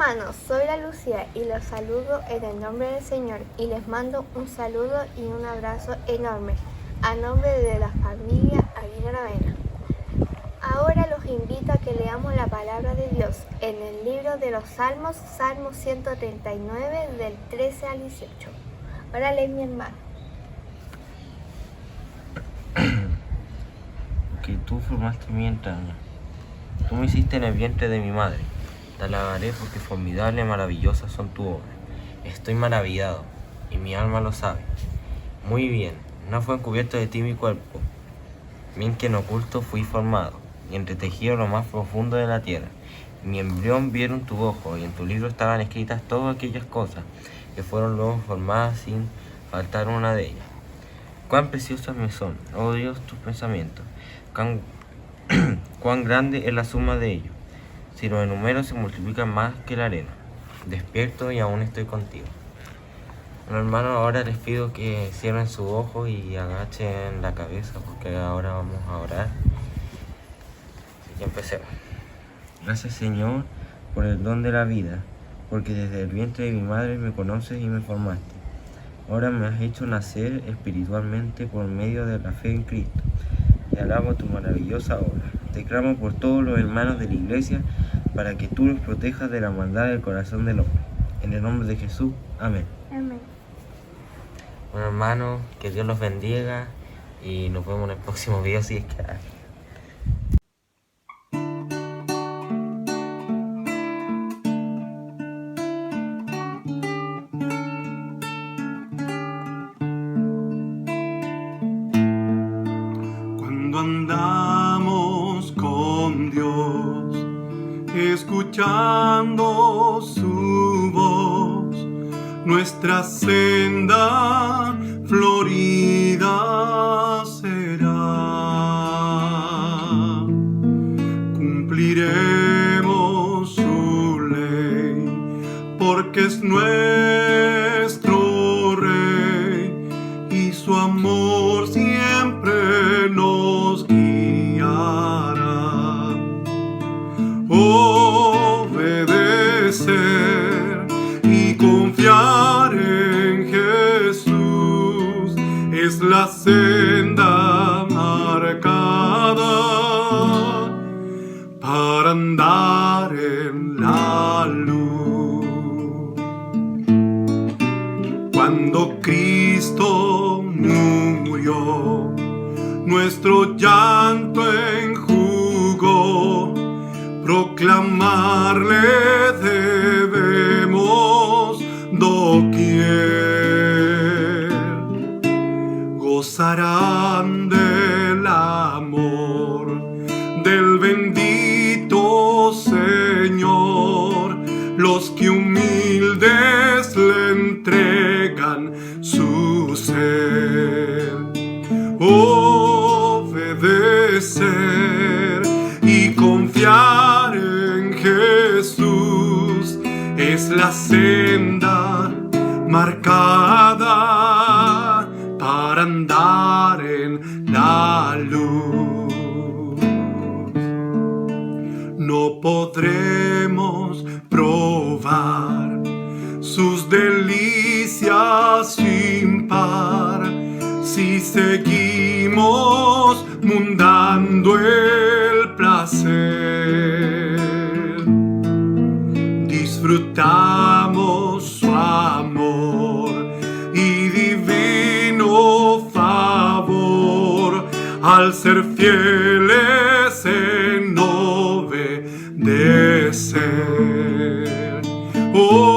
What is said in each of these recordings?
hermanos, soy la Lucía y los saludo en el nombre del Señor y les mando un saludo y un abrazo enorme a nombre de la familia Aguirre. Ahora los invito a que leamos la palabra de Dios en el libro de los Salmos, Salmo 139 del 13 al 18. Ahora lee mi hermano. Que tú formaste mi entraña, tú me hiciste en el vientre de mi madre. Te alabaré porque formidable y maravillosas son tus obras. Estoy maravillado, y mi alma lo sabe. Muy bien, no fue encubierto de ti mi cuerpo, bien que en oculto fui formado, y entretejido en lo más profundo de la tierra. Mi embrión vieron tu ojo, y en tu libro estaban escritas todas aquellas cosas, que fueron luego formadas sin faltar una de ellas. Cuán preciosas me son, oh Dios, tus pensamientos, cuán grande es la suma de ellos. Si los enumero se multiplican más que la arena. Despierto y aún estoy contigo. Bueno, hermanos, ahora les pido que cierren sus ojos y agachen la cabeza porque ahora vamos a orar. Así que empecemos. Gracias, Señor, por el don de la vida, porque desde el vientre de mi madre me conoces y me formaste. Ahora me has hecho nacer espiritualmente por medio de la fe en Cristo. Te alabo tu maravillosa obra. Te clamo por todos los hermanos de la iglesia para que tú los protejas de la maldad del corazón del hombre. En el nombre de Jesús. Amén. Amén. Bueno, hermanos, que Dios los bendiga y nos vemos en el próximo video si es que hay. Cuando andamos con Dios, escuchando su voz, nuestra senda florida será. Cumpliremos su ley, porque es nuestro Rey, y su amor siempre nos guiará. Obedecer y confiar en Jesús es la senda marcada para andar en la luz. Cuando Cristo murió, nuestro llanto enjugó, proclamarle debemos doquier. Gozarán del amor del bendito Señor los que humildes le entregan su ser. Obedecer y confiar en Jesús es la senda marcada para andar en la luz. No podremos probar sus delicias sin par si seguimos mundando el placer. Disfrutamos su amor y divino favor al ser fieles en obedecer. Obedecer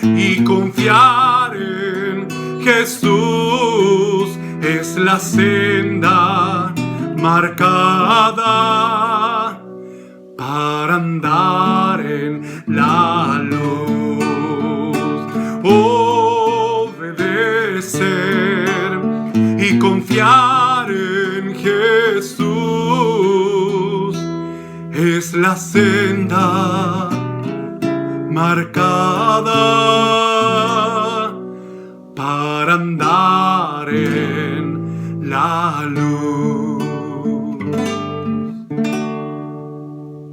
y confiar en Jesús es la senda marcada para andar en la luz. Obedecer y confiar en Jesús es la senda marcada para andar en la luz.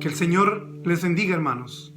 Que el Señor les bendiga, hermanos.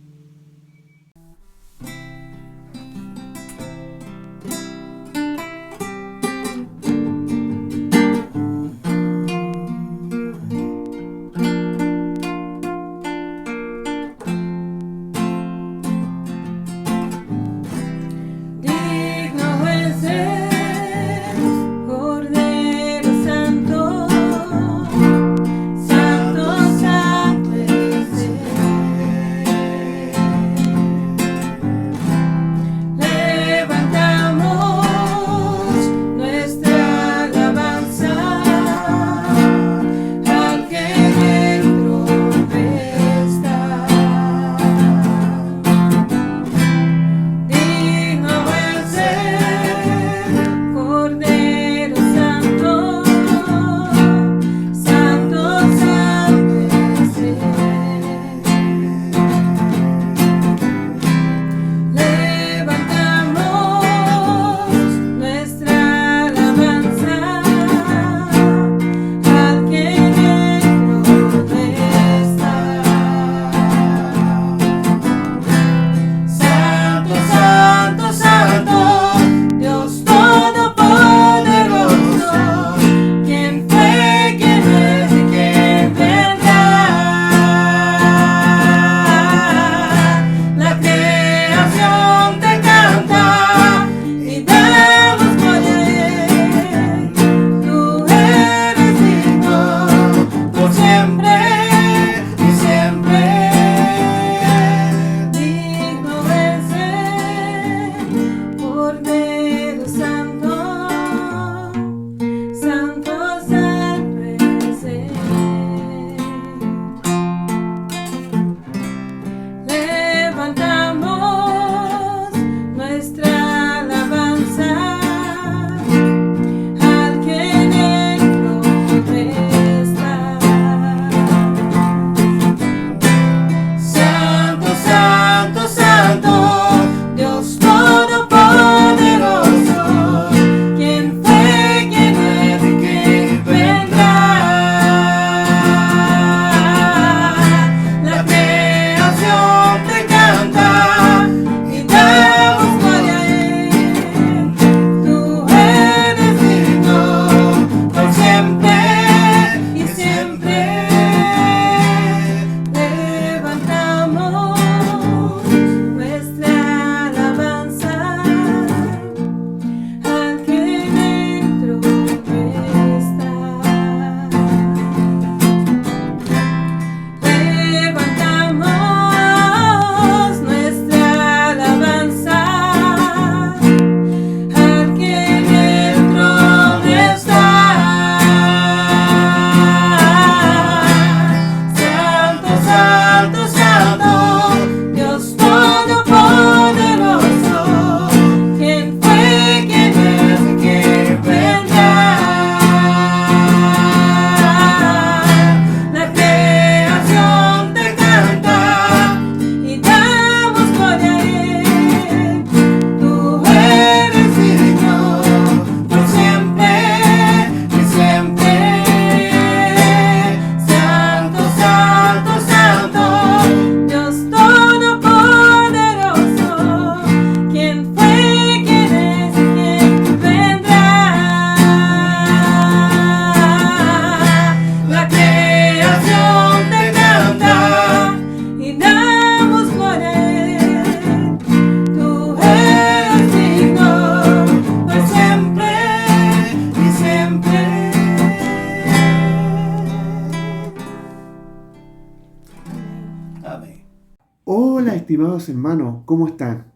Hola, estimados hermanos, ¿cómo están?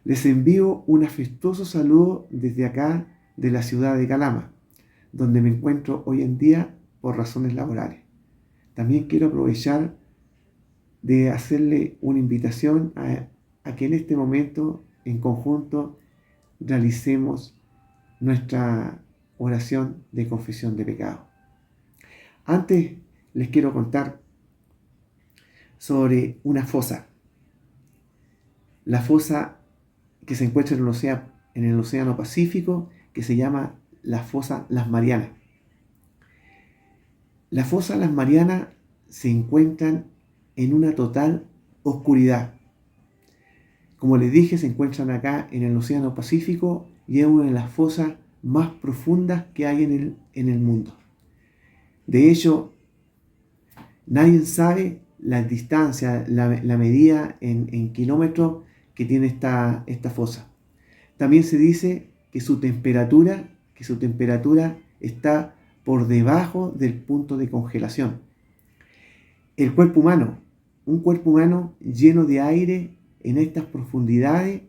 Les envío un afectuoso saludo desde acá de la ciudad de Calama, donde me encuentro hoy en día por razones laborales. También quiero aprovechar de hacerle una invitación a que en este momento, en conjunto, realicemos nuestra oración de confesión de pecado. Antes les quiero contar sobre una fosa. La fosa que se encuentra en el océano Pacífico, que se llama la fosa Las Marianas. La fosa Las Marianas se encuentran en una total oscuridad. Como les dije, se encuentran acá en el Océano Pacífico y es una de las fosas más profundas que hay en el mundo. De hecho, nadie sabe la distancia, la medida en kilómetros que tiene esta fosa. También se dice que su temperatura está por debajo del punto de congelación. El cuerpo humano, un cuerpo humano lleno de aire en estas profundidades,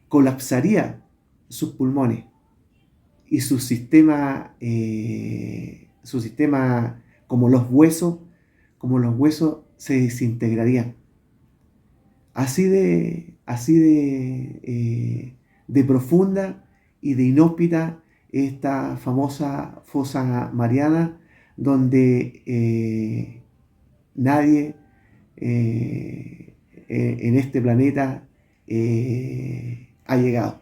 colapsaría sus pulmones y su sistema como los huesos se desintegrarían. Así de profunda y de inhóspita esta famosa fosa mariana, donde nadie en este planeta ha llegado.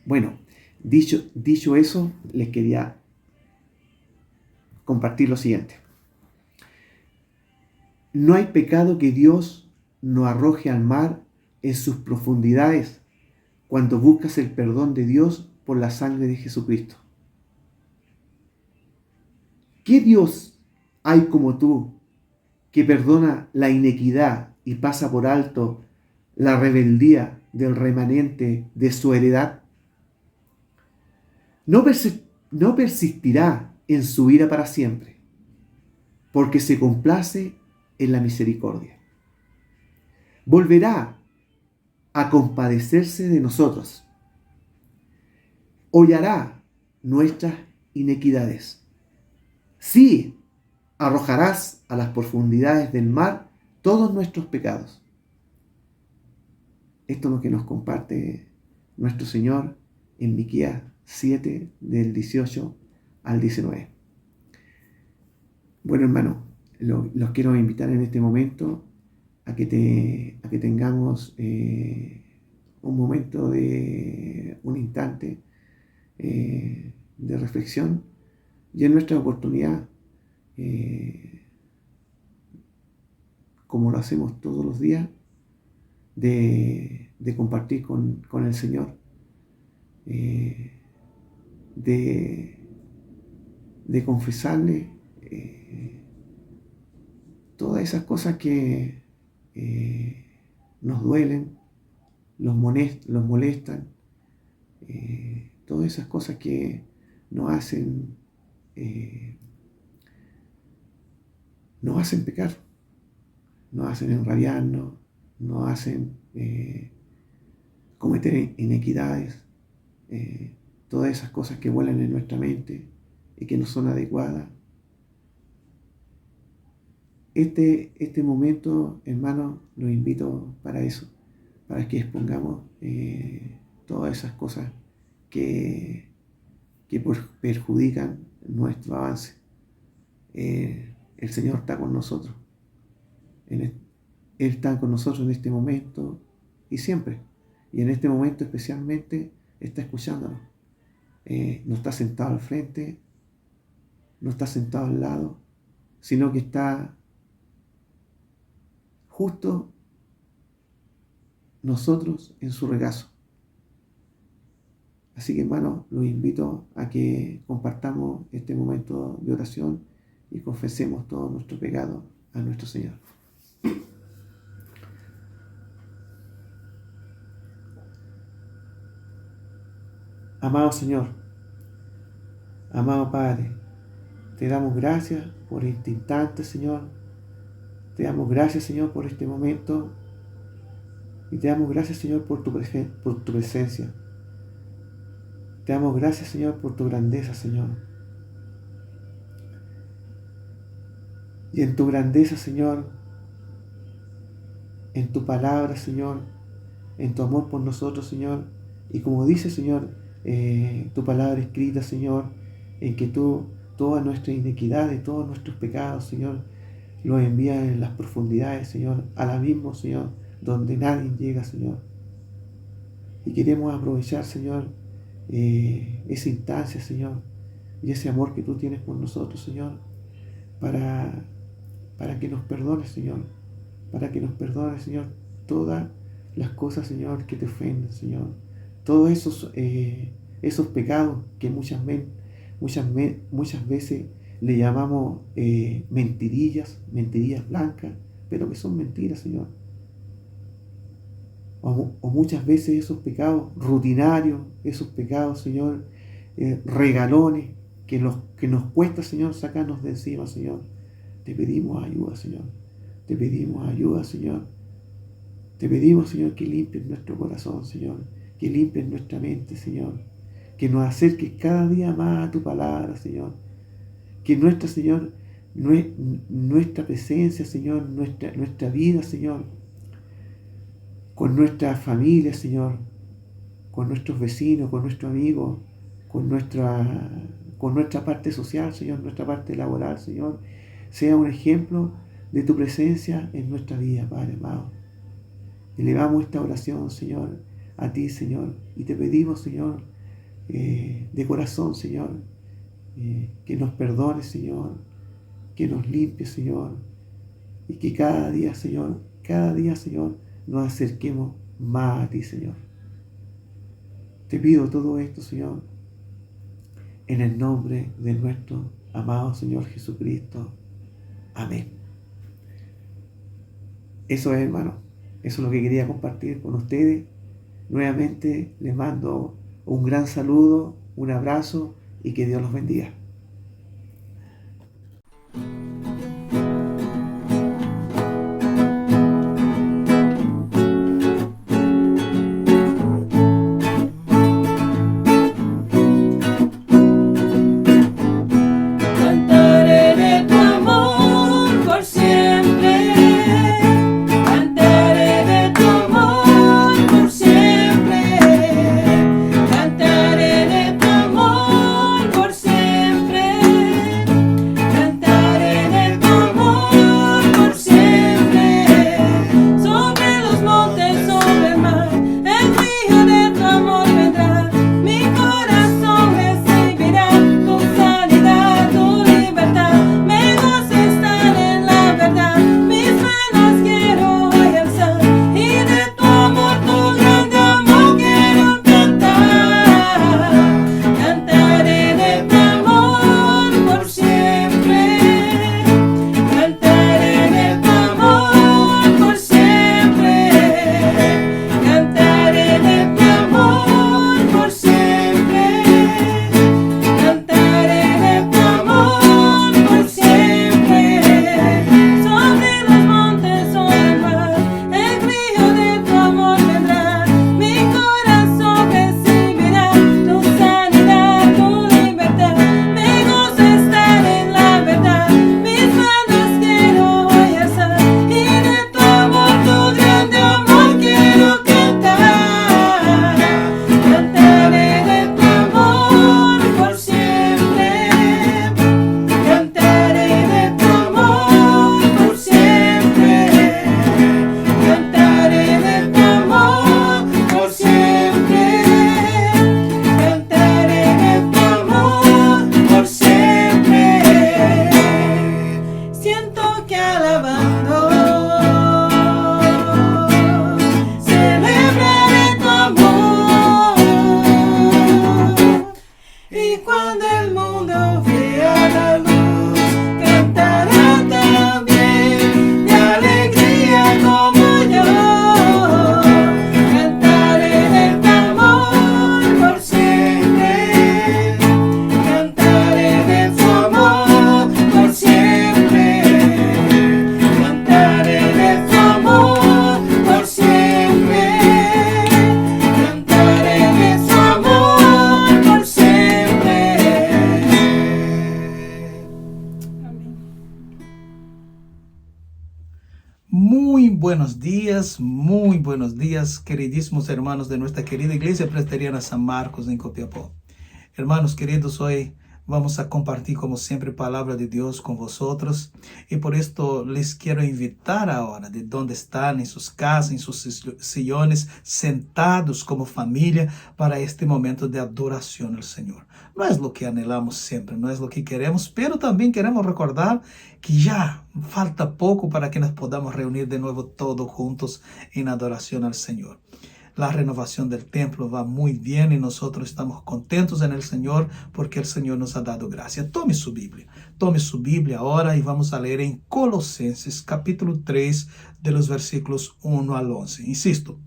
Bueno, dicho eso, les quería compartir lo siguiente. No hay pecado que Dios no arroje al mar en sus profundidades cuando buscas el perdón de Dios por la sangre de Jesucristo. ¿Qué Dios hay como tú que perdona la inequidad y pasa por alto la rebeldía del remanente de su heredad? No persistirá en su ira para siempre, porque se complace en la misericordia. Volverá a compadecerse de nosotros. Hollará nuestras iniquidades. Sí, arrojarás a las profundidades del mar todos nuestros pecados. Esto es lo que nos comparte nuestro Señor en Miqueas 7, del 18 al 19. Bueno, hermano, los quiero invitar en este momento a que tengamos un momento un instante de reflexión, y en nuestra oportunidad, como lo hacemos todos los días, de compartir con el Señor, de confesarle todas esas cosas que nos duelen, los molestan, todas esas cosas que nos hacen pecar, nos hacen enrabiarnos, nos hacen cometer inequidades, todas esas cosas que vuelan en nuestra mente y que no son adecuadas. Este momento, hermano, los invito para eso, para que expongamos todas esas cosas que perjudican nuestro avance. El Señor está con nosotros. Él está con nosotros en este momento y siempre. Y en este momento especialmente está escuchándonos. No está sentado al frente, no está sentado al lado, sino que está justo nosotros en su regazo. Así que, hermano, los invito a que compartamos este momento de oración y confesemos todo nuestro pecado a nuestro Señor. Amado Señor, amado Padre, te damos gracias por este instante, Señor. Te damos gracias, Señor, por este momento. Y te damos gracias, Señor, por tu presencia. Te damos gracias, Señor, por tu grandeza, Señor. Y en tu grandeza, Señor, en tu palabra, Señor, en tu amor por nosotros, Señor. Y como dice, Señor, tu palabra escrita, Señor, en que tú todas nuestras iniquidades, todos nuestros pecados, Señor, los envías en las profundidades, Señor, al abismo, Señor, donde nadie llega, Señor. Y queremos aprovechar, Señor, esa instancia, Señor, y ese amor que tú tienes por nosotros, Señor, para para que nos perdone, Señor, para que nos perdone, Señor, todas las cosas, Señor, que te ofenden, Señor, todos esos pecados que muchas veces le llamamos mentirillas blancas, pero que son mentiras, Señor. O muchas veces esos pecados rutinarios, esos pecados, Señor, regalones, que nos cuesta, Señor, sacarnos de encima, Señor. Te pedimos ayuda, Señor. Te pedimos ayuda, Señor. Te pedimos, Señor, que limpies nuestro corazón, Señor. Que limpies nuestra mente, Señor. Que nos acerques cada día más a tu palabra, Señor. Que nuestra, Señor, nuestra presencia, Señor, nuestra vida, Señor, con nuestra familia, Señor, con nuestros vecinos, con nuestros amigos, con nuestra parte social, Señor, nuestra parte laboral, Señor, sea un ejemplo de tu presencia en nuestra vida, Padre amado. Elevamos esta oración, Señor, a ti, Señor, y te pedimos, Señor, de corazón, Señor, que nos perdones, Señor, que nos limpies, Señor, y que cada día, Señor, nos acerquemos más a ti, Señor. Te pido todo esto, Señor, en el nombre de nuestro amado Señor Jesucristo. Amén. Eso es, hermano. Eso es lo que quería compartir con ustedes. Nuevamente les mando un gran saludo, un abrazo y que Dios los bendiga. Muy buenos días, queridísimos hermanos de nuestra querida Iglesia Presbiteriana San Marcos en Copiapó. Hermanos queridos, hoy Vamos a compartir, como siempre, palabra de Dios con vosotros. Y por esto les quiero invitar ahora, de donde están, en sus casas, en sus sillones, sentados como familia, para este momento de adoración al Señor. No es lo que anhelamos siempre, no es lo que queremos, pero también queremos recordar que ya falta poco para que nos podamos reunir de nuevo todos juntos en adoración al Señor. La renovación del templo va muy bien y nosotros estamos contentos en el Señor porque el Señor nos ha dado gracia. Tome su Biblia ahora y vamos a leer en Colosenses capítulo 3 de los versículos 1 al 11. Insisto,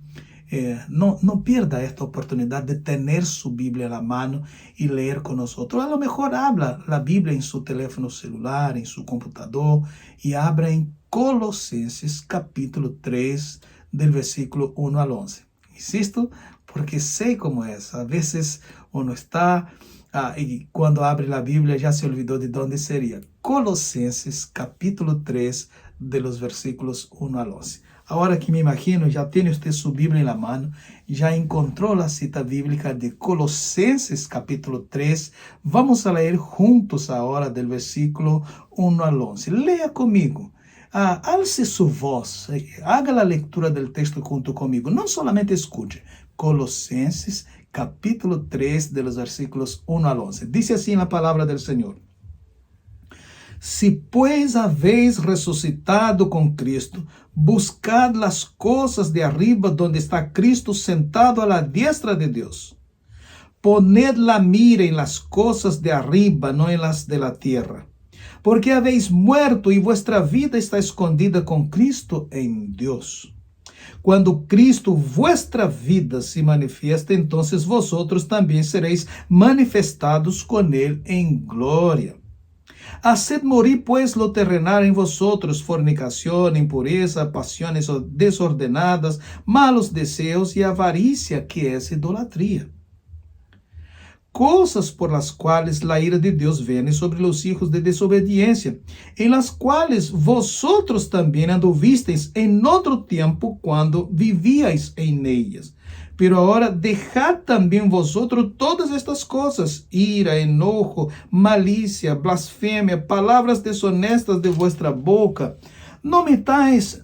no pierda esta oportunidad de tener su Biblia a la mano y leer con nosotros. A lo mejor habla la Biblia en su teléfono celular, en su computador y abra en Colosenses capítulo 3 del versículo 1 al 11. Insisto, porque sé cómo es. A veces uno está y cuando abre la Biblia ya se olvidó de dónde sería. Colosenses capítulo 3 de los versículos 1 al 11. Ahora que me imagino, ya tiene usted su Biblia en la mano, ya encontró la cita bíblica de Colosenses capítulo 3. Vamos a leer juntos ahora del versículo 1 al 11. Lea conmigo. Alce su voz, haga la lectura del texto junto conmigo. No solamente escuche. Colosenses capítulo 3 de los versículos 1 al 11. Dice así en la palabra del Señor. Si pues habéis resucitado con Cristo, buscad las cosas de arriba donde está Cristo sentado a la diestra de Dios. Poned la mira en las cosas de arriba, no en las de la tierra. Porque habéis muerto y vuestra vida está escondida con Cristo en Dios. Cuando Cristo, vuestra vida, se manifiesta, entonces vosotros también seréis manifestados con Él en gloria. Haced morir pues lo terrenal en vosotros, fornicación, impureza, pasiones desordenadas, malos deseos y avaricia, que es idolatría. Cosas por las cuales la ira de Dios viene sobre los hijos de desobediencia, en las cuales vosotros también anduvisteis en otro tiempo cuando vivíais en ellas. Pero ahora dejad también vosotros todas estas cosas, ira, enojo, malicia, blasfemia, palabras deshonestas de vuestra boca. No mintáis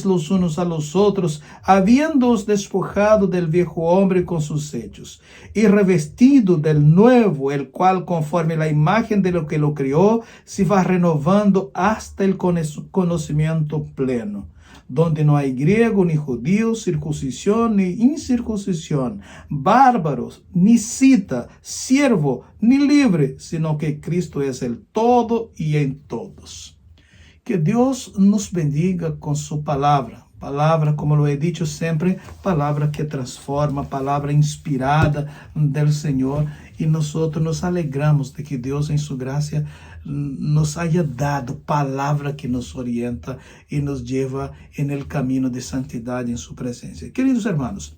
los unos a los otros, habiéndoos despojado del viejo hombre con sus hechos, y revestido del nuevo, el cual, conforme la imagen de lo que lo crió, se va renovando hasta el conocimiento pleno, donde no hay griego ni judío, circuncisión ni incircuncisión, bárbaros, ni cita, siervo, ni libre, sino que Cristo es el todo y en todos. Que Dios nos bendiga con su palabra. Palabra, como lo he dicho siempre, palabra que transforma, palabra inspirada del Señor. Y nosotros nos alegramos de que Dios en su gracia nos haya dado palabra que nos orienta y nos lleva en el camino de santidad en su presencia. Queridos hermanos,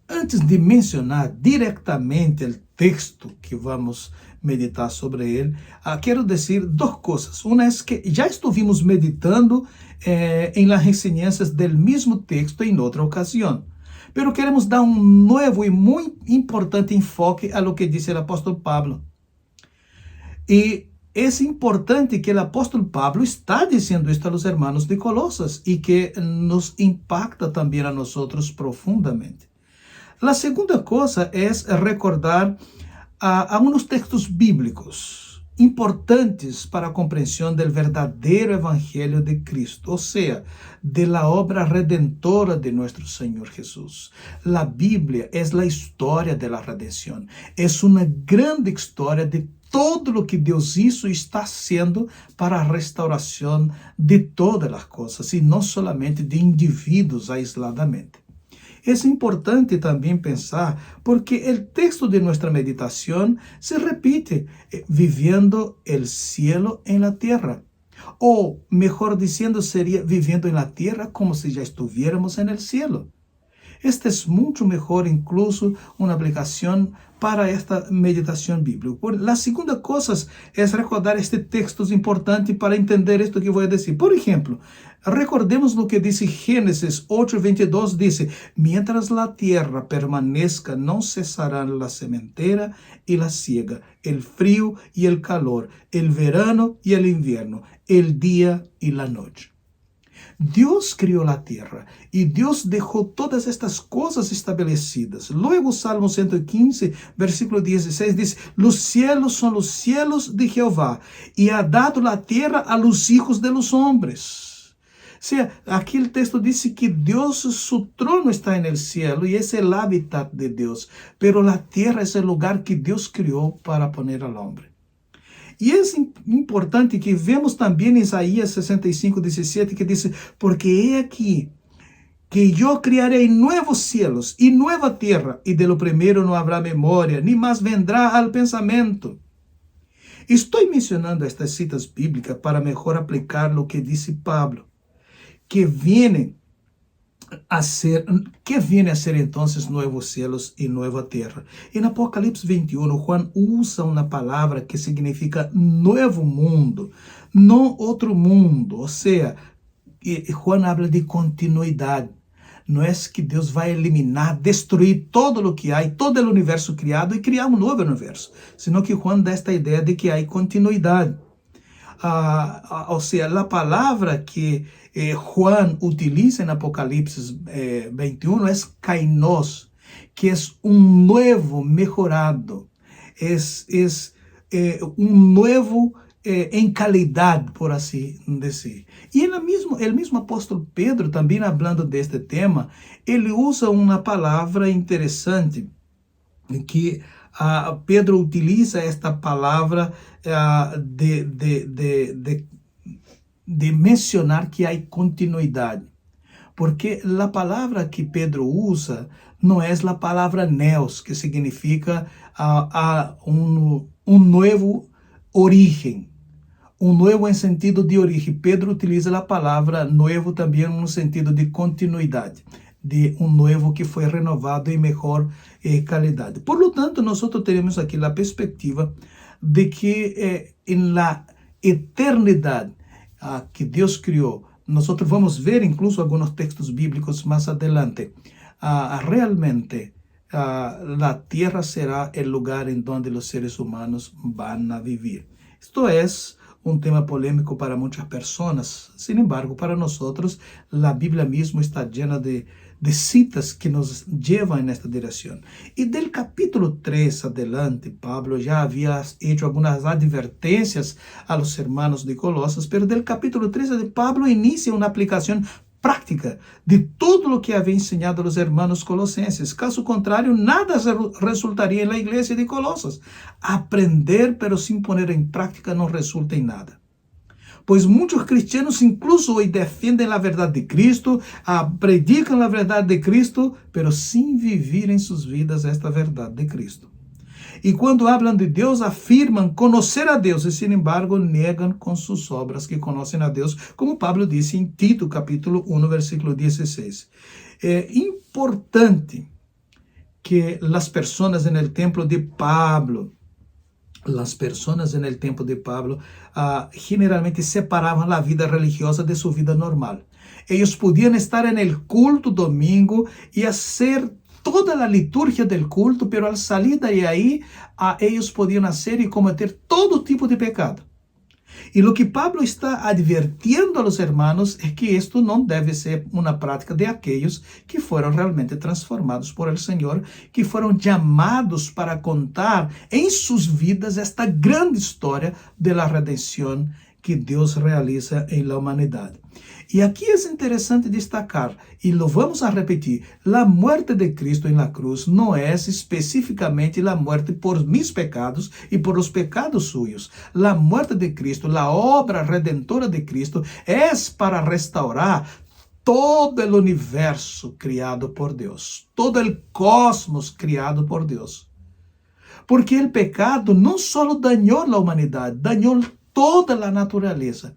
antes de mencionar directamente el texto que vamos a meditar sobre él, quiero decir dos cosas. Una es que ya estuvimos meditando en las enseñanzas del mismo texto en otra ocasión, pero queremos dar un nuevo y muy importante enfoque a lo que dice el apóstol Pablo. Y es importante que el apóstol Pablo está diciendo esto a los hermanos de Colosas y que nos impacta también a nosotros profundamente. La segunda cosa es recordar a unos textos bíblicos importantes para a compreensão del verdadeiro evangelho de Cristo, ou seja, de la obra redentora de nuestro Señor Jesús. La Biblia es la historia de la redención. Es una grande historia de todo lo que Deus hizo y está haciendo para a restauração de todas as coisas, e não solamente de indivíduos aisladamente. Es importante también pensar, porque el texto de nuestra meditación se repite, viviendo el cielo en la tierra. O, mejor diciendo, sería viviendo en la tierra como si ya estuviéramos en el cielo. Esta es mucho mejor, incluso una aplicación para esta meditación bíblica. La segunda cosa es recordar este texto importante para entender esto que voy a decir. Por ejemplo, recordemos lo que dice Génesis 8:22, dice, mientras la tierra permanezca, no cesarán la sementera y la siega, el frío y el calor, el verano y el invierno, el día y la noche. Dios crió la tierra y Dios dejó todas estas cosas establecidas. Luego Salmo 115, versículo 16 dice, los cielos son los cielos de Jehová y ha dado la tierra a los hijos de los hombres. O sea, aquí el texto dice que Dios, su trono está en el cielo y es el hábitat de Dios, pero la tierra es el lugar que Dios crió para poner al hombre. E é importante que vemos também em Isaías 65:17, que diz, porque he aqui que eu criarei nuevos cielos e nueva tierra, e de lo primero não habrá memória, ni más vendrá al pensamento. Estou mencionando estas citas bíblicas para melhor aplicar o que disse Pablo, que viene a ser entonces nuevos cielos y nueva tierra. En Apocalipsis 21, Juan usa una palabra que significa nuevo mundo, no otro mundo. O sea, Juan habla de continuidad. No es que Dios va a eliminar, destruir todo lo que hay, todo el universo criado y crear un nuevo universo, sino que Juan da esta idea de que hay continuidad. O sea, la palabra que Juan utiliza en Apocalipsis 21 es kainos, que es un nuevo mejorado, es un nuevo en calidad, por así decir. Y el mismo apóstol Pedro, también hablando de este tema, él usa una palabra interesante que Pedro utiliza esta palabra de mencionar que hay continuidad. Porque la palabra que Pedro usa no es la palabra neos, que significa un nuevo origen. Un nuevo en sentido de origen. Pedro utiliza la palabra nuevo también en un sentido de continuidad, de un nuevo que foi renovado em melhor qualidade. Por lo tanto, nós temos aqui a perspectiva de que em la eternidade que Deus criou, nós vamos ver incluso alguns textos bíblicos mais adelante, realmente a terra será o lugar em donde os seres humanos vão a vivir. Isto é um tema polêmico para muitas pessoas, sin embargo, para nós, a Bíblia mesmo está llena de citas que nos llevan en esta dirección. Y del capítulo 3 adelante, Pablo ya había hecho algunas advertencias a los hermanos de Colosas, pero del capítulo 13 de Pablo inicia una aplicación práctica de todo lo que había enseñado a los hermanos colosenses. Caso contrario, nada resultaría en la iglesia de Colosas. Aprender, pero sin poner en práctica, no resulta en nada. Pois muitos cristianos incluso hoje defendem a verdade de Cristo, predicam a verdade de Cristo, pero sem viver em suas vidas esta verdade de Cristo. E quando falam de Deus, afirmam conhecer a Deus, e sin embargo negam com suas obras que conhecem a Deus, como Pablo disse em Tito, capítulo 1, versículo 16. É importante que as pessoas no templo de Pablo, las personas en el tiempo de Pablo generalmente separaban la vida religiosa de su vida normal. Ellos podían estar en el culto domingo y hacer toda la liturgia del culto, pero al salir de ahí, ellos podían hacer y cometer todo tipo de pecado. E o que Pablo está advertindo a los hermanos é que esto não deve ser uma prática de aqueles que foram realmente transformados por el Senhor, que foram chamados para contar em suas vidas esta grande história de la redenção que Deus realiza em la humanidade. E aqui é interessante destacar, e lo vamos a repetir, a muerte de Cristo em la cruz não é especificamente a muerte por mis pecados e por os pecados suyos. A muerte de Cristo, a obra redentora de Cristo, é para restaurar todo o universo criado por Deus, todo o cosmos criado por Deus. Porque o pecado não só dañou a humanidade, dañou toda a natureza.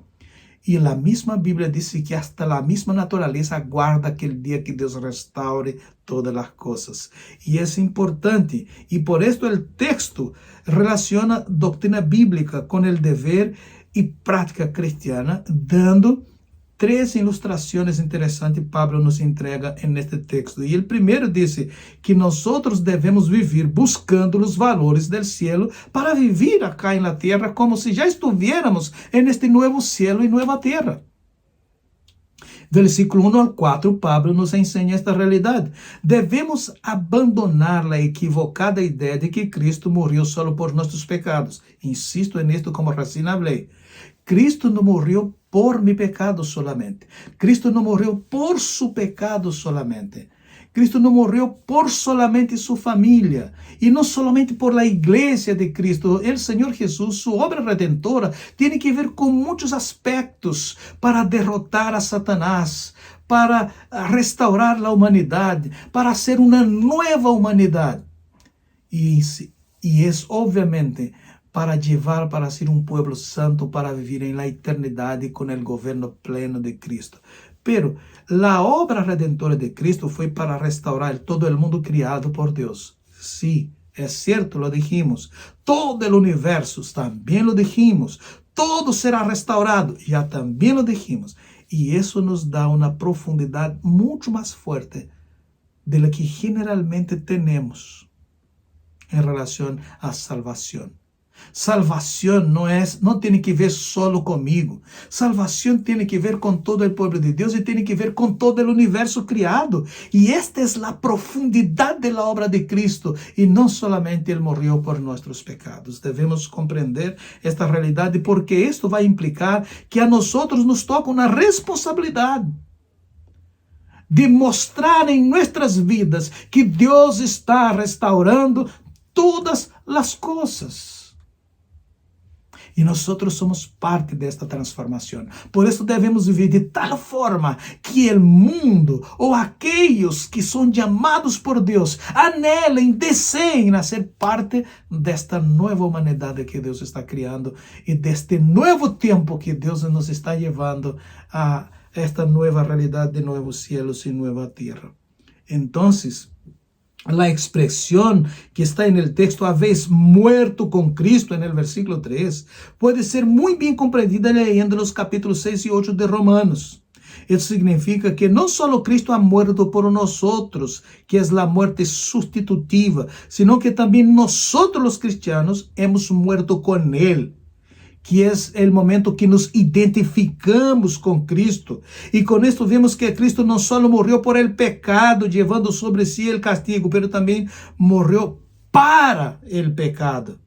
E a mesma Bíblia diz que hasta a mesma natureza aguarda aquele dia que Deus restaure todas as coisas. E é importante, e por isso o texto relaciona doutrina bíblica com o dever e prática cristiana, dando 3 ilustrações interessantes que Pablo nos entrega neste texto. E o primeiro diz que nós devemos viver buscando os valores do cielo para viver acá na terra como se já estuviéramos neste novo cielo e nova terra. Versículo 1 ao 4, Pablo nos ensina esta realidade. Devemos abandonar a equivocada ideia de que Cristo morreu só por nossos pecados. Insisto nisto como recién falei. Cristo não morreu por mi pecado solamente. Cristo não morreu por su pecado solamente. Cristo não morreu por solamente sua família. E não solamente por la igreja de Cristo. O Senhor Jesus, sua obra redentora, tem que ver com muitos aspectos para derrotar a Satanás, para restaurar a humanidade, para ser uma nova humanidade. E é, obviamente, para levar para ser um povo santo, para viver em la eternidade com o governo pleno de Cristo. Pero a obra redentora de Cristo foi para restaurar todo o mundo criado por Deus. Sí, é certo, lo dijimos. Todo o universo, também lo dijimos. Todo será restaurado, já também lo dijimos. E isso nos dá uma profundidade muito mais forte de la que generalmente temos em relação à salvação. Salvação não tem que ver solo comigo. Salvação tem que ver com todo o povo de Deus e tem que ver com todo o universo criado. E esta é a profundidade da obra de Cristo. E não solamente Ele morreu por nossos pecados. Devemos compreender esta realidade porque isto vai implicar que a nós nos toca uma responsabilidade de mostrar em nossas vidas que Deus está restaurando todas as coisas. E nós somos parte desta transformação. Por isso devemos viver de tal forma que o mundo, ou aqueles que são chamados por Deus, anelem, desejem a ser parte desta nova humanidade que Deus está criando e deste novo tempo que Deus nos está levando a esta nova realidade de novos cielos e nova terra. Então, a expressão que está no texto, habéis muerto com Cristo, no versículo 3, pode ser muito bem compreendida leyendo os capítulos 6 e 8 de Romanos. Isso significa que não só Cristo ha muerto por nós, que é a muerte sustitutiva, sino que também nós, os cristianos, hemos muerto com Ele, que é o momento que nos identificamos com Cristo. E com isso vemos que Cristo não só morreu por el pecado, levando sobre si el castigo, mas também morreu para el pecado,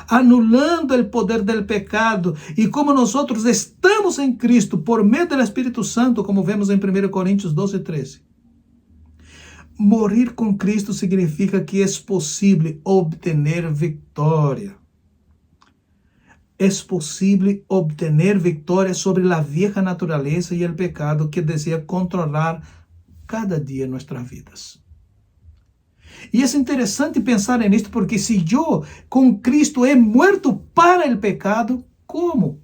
anulando o poder del pecado. E como nós estamos em Cristo por meio do Espírito Santo, como vemos em 1 Coríntios 12:13. Morir com Cristo significa que é possível obter vitória. É possível obter vitória sobre a vieja natureza e o pecado que deseja controlar cada dia nossas vidas. E é interessante pensar nisto porque se eu com Cristo he muerto para o pecado, como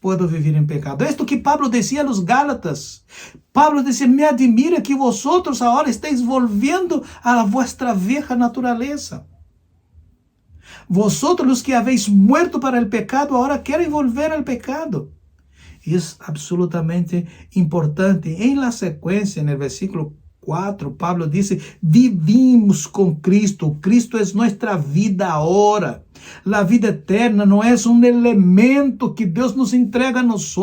puedo viver em pecado? Esto que Pablo dizia aos Gálatas. Pablo dizia, me admira que vosotros agora estáis volviendo a vuestra vieja natureza. Vosotros los que habéis muerto para el pecado, ahora querem volver al pecado. E é absolutamente importante. Em la sequência, no versículo 4, Pablo diz, vivimos com Cristo. Cristo é nossa vida agora. A vida eterna não é um elemento que Deus nos entrega a nós.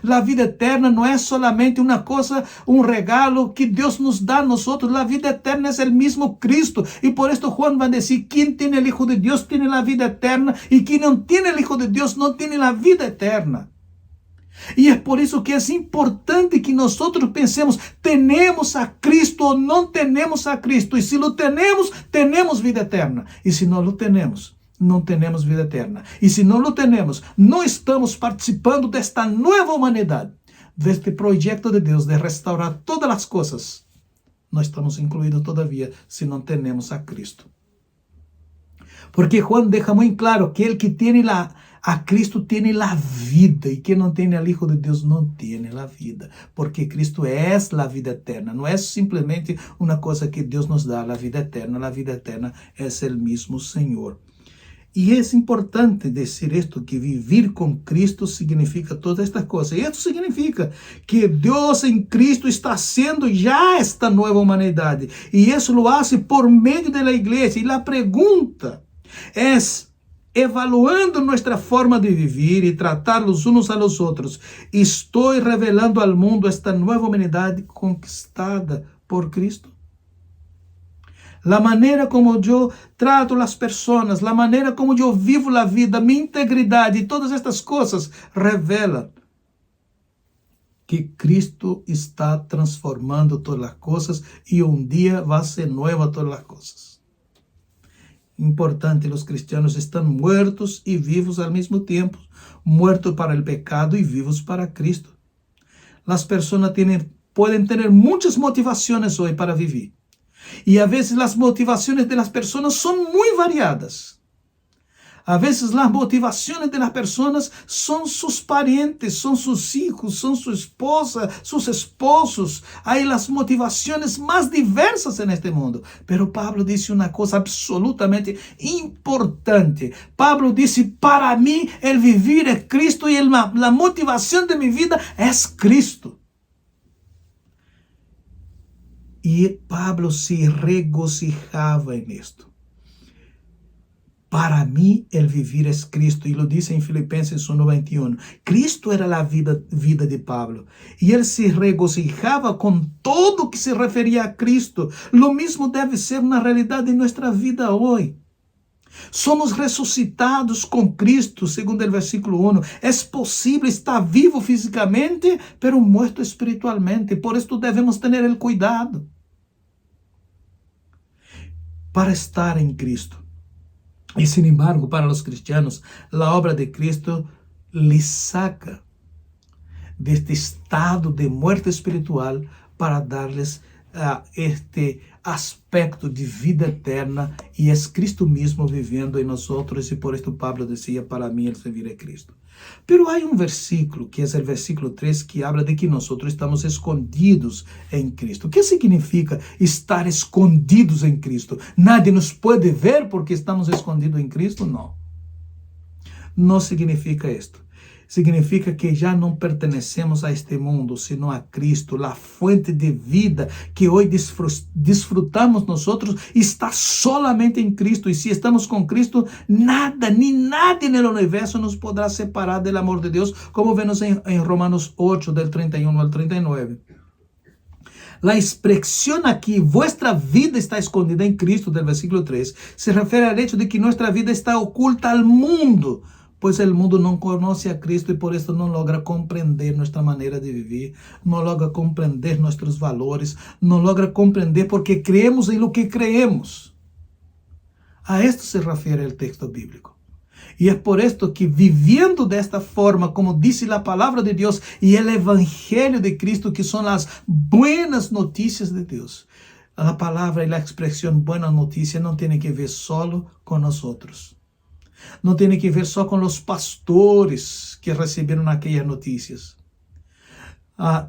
A vida eterna não é solamente uma coisa, um regalo que Deus nos dá a nós. A vida eterna é o mesmo Cristo. E por isso Juan vai dizer, quem tem o Hijo de Deus tem a vida eterna, e quem não tem o Hijo de Deus não tem a vida eterna. E é por isso que é importante que nós pensemos, temos a Cristo ou não temos a Cristo. E se lo temos vida eterna. E se não lo temos, não temos vida eterna. E se não lo temos, não estamos participando desta nova humanidade, deste projeto de Deus de restaurar todas as coisas. Não estamos incluídos todavia se não temos a Cristo. Porque Juan deixa muito claro que el que tem a Cristo tiene la vida, y quien no tiene al Hijo de Dios no tiene la vida, porque Cristo es la vida eterna. No es simplemente una cosa que Dios nos da, la vida eterna es el mismo Señor. Y es importante decir esto, que vivir con Cristo significa todas estas cosas. Y esto significa que Dios en Cristo está haciendo ya esta nueva humanidad. Y eso lo hace por medio de la iglesia. Y la pregunta es, evaluando nuestra forma de vivir y tratar los unos a los otros, ¿estoy revelando al mundo esta nueva humanidad conquistada por Cristo? La manera como yo trato las personas, la manera como yo vivo la vida, mi integridad y todas estas cosas revelan que Cristo está transformando todas las cosas y un día va a ser nueva todas las cosas. Importante, los cristianos están muertos y vivos al mismo tiempo, muertos para el pecado y vivos para Cristo. Las personas pueden tener muchas motivaciones hoy para vivir. Y a veces las motivaciones de las personas son muy variadas. A veces las motivaciones de las personas son sus parientes, son sus hijos, son su esposa, sus esposos. Hay las motivaciones más diversas en este mundo. Pero Pablo dice una cosa absolutamente importante. Pablo dice, para mí el vivir es Cristo y la motivación de mi vida es Cristo. Y Pablo se regocijaba en esto. Para mí el vivir es Cristo, y lo dice en Filipenses 1:21. Cristo era la vida de Pablo, y él se regocijaba con todo que se refería a Cristo. Lo mismo debe ser una realidad en nuestra vida hoy. Somos resucitados con Cristo, segundo el versículo 1. Es posible estar vivo físicamente, pero muerto espiritualmente. Por esto debemos tener el cuidado para estar en Cristo. Y sin embargo, para los cristianos, la obra de Cristo les saca de este estado de muerte espiritual para darles este aspecto de vida eterna, y es Cristo mismo viviendo en nosotros, y por esto Pablo decía, para mí el servir es Cristo. Pero hay un versículo, que es el versículo 3, que habla de que nosotros estamos escondidos en Cristo. ¿Qué significa estar escondidos en Cristo? ¿Nadie nos puede ver porque estamos escondidos en Cristo? No. No significa esto. Significa que ya no pertenecemos a este mundo, sino a Cristo. La fuente de vida que hoy disfrutamos nosotros está solamente en Cristo. Y si estamos con Cristo, nada ni nadie en el universo nos podrá separar del amor de Dios, como vemos en Romanos 8, del 31 al 39. La expresión aquí, vuestra vida está escondida en Cristo, del versículo 3, se refiere al hecho de que nuestra vida está oculta al mundo, pues el mundo no conoce a Cristo y por esto no logra comprender nuestra manera de vivir, no logra comprender nuestros valores, no logra comprender porque creemos en lo que creemos. A esto se refiere el texto bíblico. Y es por esto que viviendo de esta forma, como dice la palabra de Dios y el evangelio de Cristo, que son las buenas noticias de Dios, la palabra y la expresión buena noticia no tiene que ver solo con nosotros. No tiene que ver só com os pastores que receberam aquelas notícias.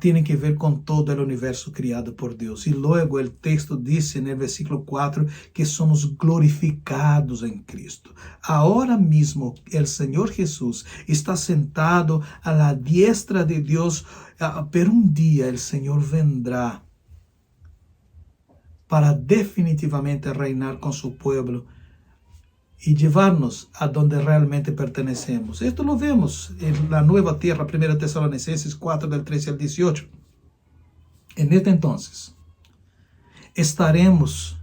Tiene que ver com todo o universo criado por Deus. E logo o texto diz no versículo 4 que somos glorificados em Cristo. Agora mesmo o Senhor Jesus está sentado à la diestra de Deus, pero dia o Senhor vendrá para definitivamente reinar com seu povo y llevarnos a donde realmente pertenecemos. Esto lo vemos en la nueva tierra, 1 Tesalonicenses 4, del 13 al 18. En este entonces, estaremos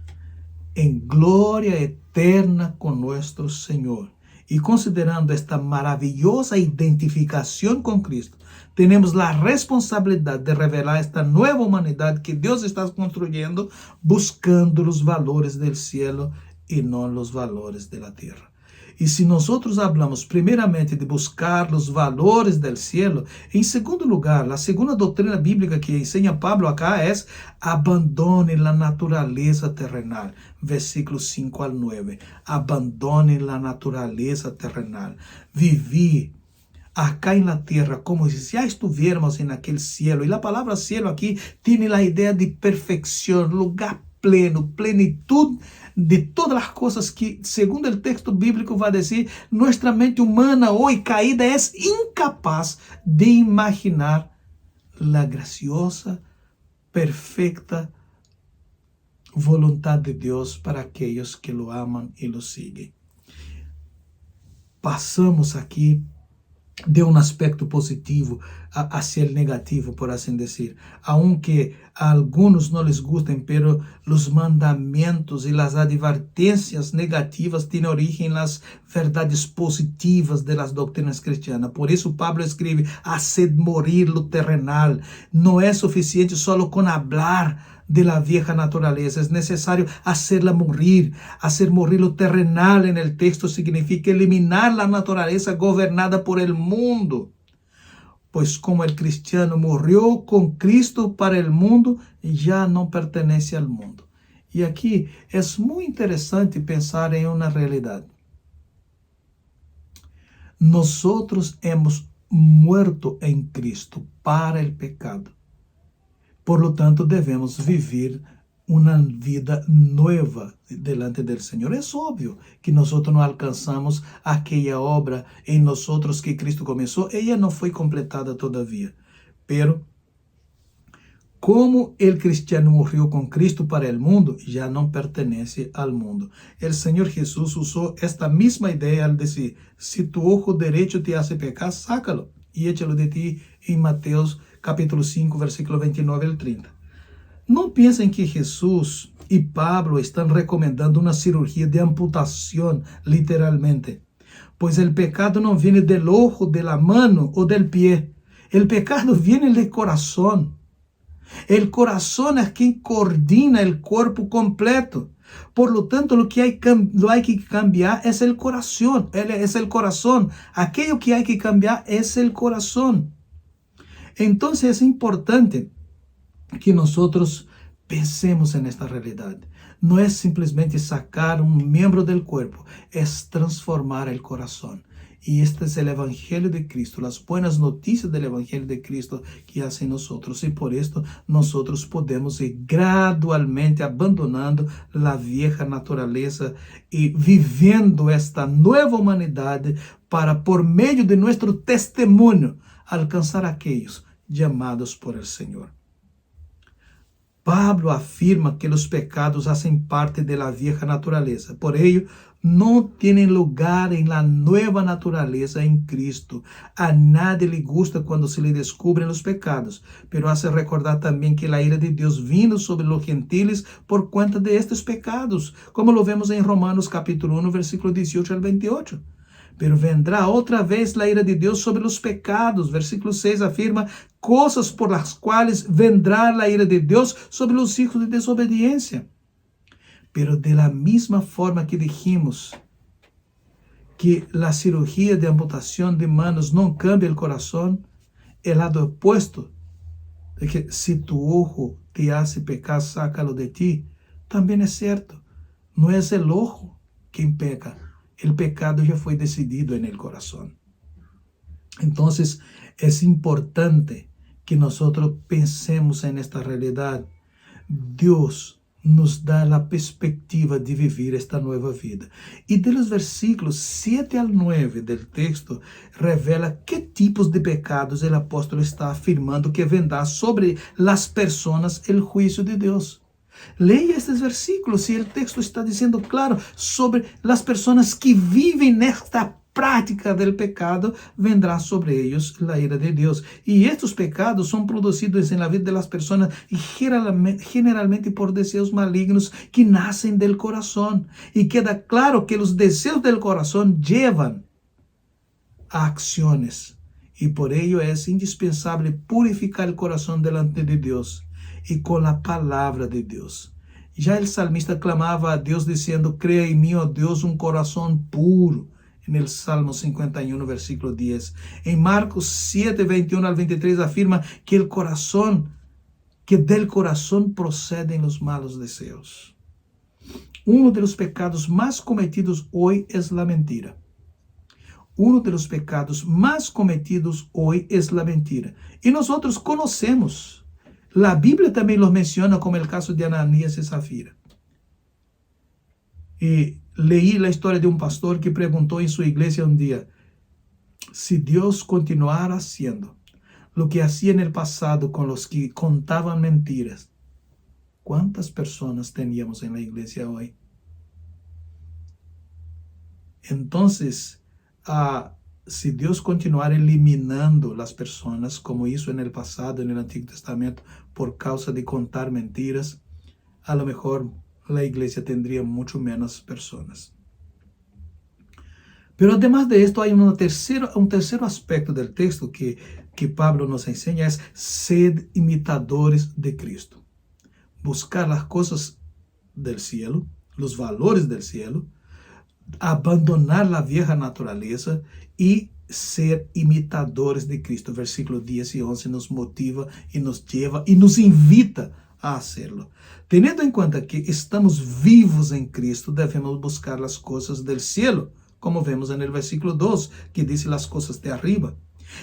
en gloria eterna con nuestro Señor. Y considerando esta maravillosa identificación con Cristo, tenemos la responsabilidad de revelar esta nueva humanidad que Dios está construyendo, buscando los valores del cielo y no los valores de la tierra. E se nós hablamos primeiramente de buscar os valores del cielo, em segundo lugar, a segunda doutrina bíblica que ensina Pablo acá é abandone a natureza terrenal. Versículos 5 al 9. Abandone a natureza terrenal. Vivi acá en la tierra como si ya estuviéramos en aquel cielo. Y la palabra cielo aquí tiene la idea de perfección, lugar pleno, plenitud de todas las cosas que, segundo el texto bíblico va a decir, nuestra mente humana hoy caída es incapaz de imaginar la graciosa, perfecta voluntad de Dios para aquellos que lo aman y lo siguen. Pasamos aqui de um aspecto positivo hacia el negativo, por assim dizer. Aunque a algunos no les gusten, pero los mandamientos y las advertencias negativas tienen origen en las verdades positivas de las doctrinas cristianas. Por eso Pablo escribe, haced morir lo terrenal. No es suficiente solo con hablar de la vieja naturaleza, es necesario hacerla morir. Hacer morir lo terrenal en el texto significa eliminar la naturaleza gobernada por el mundo. Pues como el cristiano murió con Cristo para el mundo, ya no pertenece al mundo. Y aquí es muy interesante pensar en una realidad. Nosotros hemos muerto en Cristo para el pecado. Por lo tanto, devemos viver uma vida nova delante do Senhor. É óbvio que nós não alcançamos aquela obra em nós que Cristo começou. Ela não foi completada todavia. Pero, como o cristiano morreu com Cristo para o mundo, já não pertenece ao mundo. O Senhor Jesus usou esta mesma ideia ao dizer, se tu ojo derecho te hace pecar, sácalo e échalo de ti, em Mateus capítulo 5, versículo 29 al 30. Não pensem que Jesus e Pablo estão recomendando uma cirurgia de amputação, literalmente. Pois o pecado não vem do ojo, da mano ou do pé. O pecado vem do coração. O coração é quem coordena o corpo completo. Por lo tanto, lo que hay que cambiar es el corazón. Es el corazón. Aquello que hay que cambiar es el corazón. Entonces es importante que nosotros pensemos en esta realidad. No es simplemente sacar un miembro del cuerpo, es transformar el corazón. Y este es el Evangelio de Cristo, las buenas noticias del Evangelio de Cristo que hace nosotros. Y por esto nosotros podemos ir gradualmente abandonando la vieja naturaleza y viviendo esta nueva humanidad para, por medio de nuestro testimonio, alcançar aqueles llamados por el Señor. Pablo afirma que os pecados hacen parte de la vieja naturaleza. Por ello, no tienen lugar en la nueva naturaleza en Cristo. A nadie le gusta cuando se le descubren los pecados, pero hace recordar también que la ira de Dios vino sobre los gentiles por cuenta de estos pecados, como lo vemos en Romanos capítulo 1, versículo 18 al 28. Pero vendrá outra vez la ira de Deus sobre os pecados. Versículo 6 afirma, coisas por las quais vendrá la ira de Deus sobre os hijos de desobediência. Pero de la misma forma que dijimos que la cirugía de amputación de manos não cambia el corazón, el lado opuesto, de que si tu ojo te hace pecar, sácalo de ti, también es cierto. No es el ojo quien peca. El pecado ya fue decidido en el corazón. Entonces, es importante que nosotros pensemos en esta realidad. Dios nos da la perspectiva de vivir esta nueva vida. Y de los versículos 7 al 9 del texto, revela qué tipos de pecados el apóstolo está afirmando que vendrá sobre las personas el juicio de Dios. Leia estes versículos e o texto está dizendo claro sobre as pessoas que vivem nesta prática do pecado, vendrá sobre eles a ira de Deus. E estes pecados são produzidos na vida das pessoas generalmente por desejos malignos que nascem do coração. E queda claro que os desejos do coração levam a ações. E por ello é indispensável purificar o coração delante de Deus e com a palavra de Deus. Já o salmista clamava a Deus dizendo, crea em mim, ó Deus, um coração puro en el Salmo 51, versículo 10. En Marcos 7, 21 al 23 afirma que del corazón proceden los malos deseos. Uno de los pecados más cometidos hoy es la mentira. Uno de los pecados más cometidos hoy es la mentira. Y nosotros conocemos. La Biblia también los menciona, como el caso de Ananías y Zafira. Y leí la historia de un pastor que preguntó en su iglesia un día, si Dios continuara haciendo lo que hacía en el pasado con los que contaban mentiras, ¿cuántas personas teníamos en la iglesia hoy? Entonces, si Dios continuara eliminando las personas como hizo en el pasado, en el Antiguo Testamento, por causa de contar mentiras, a lo mejor la iglesia tendría mucho menos personas. Pero además de esto hay un tercer aspecto del texto que Pablo nos enseña, es sed imitadores de Cristo. Buscar las cosas del cielo, los valores del cielo, abandonar la vieja naturaleza y ser imitadores de Cristo. Versículos 10 y 11 nos motiva y nos lleva y nos invita a hacerlo. Teniendo en cuenta que estamos vivos en Cristo, debemos buscar las cosas del cielo, como vemos en el versículo 2, que dice las cosas de arriba.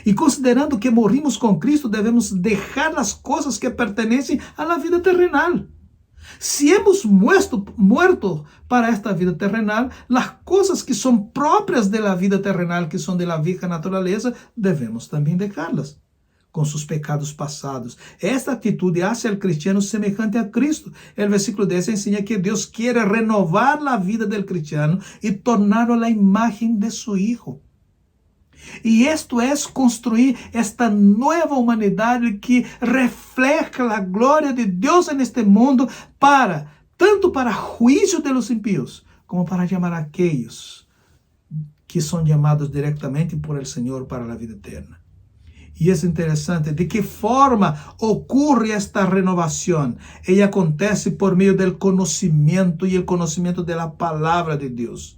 Y considerando que morimos con Cristo, debemos dejar las cosas que pertenecen a la vida terrenal. Si hemos muerto para esta vida terrenal, las cosas que son propias de la vida terrenal, que son de la vieja naturaleza, debemos también dejarlas, con sus pecados pasados. Esta actitud hace al cristiano semejante a Cristo. El versículo 10 enseña que Dios quiere renovar la vida del cristiano y tornarlo a la imagen de su Hijo. Y esto es construir esta nueva humanidad que refleja la gloria de Dios en este mundo, tanto para juicio de los impíos, como para llamar a aquellos que son llamados directamente por el Señor para la vida eterna. Y es interesante de qué forma ocurre esta renovación. Ella acontece por medio del conocimiento y el conocimiento de la palabra de Dios.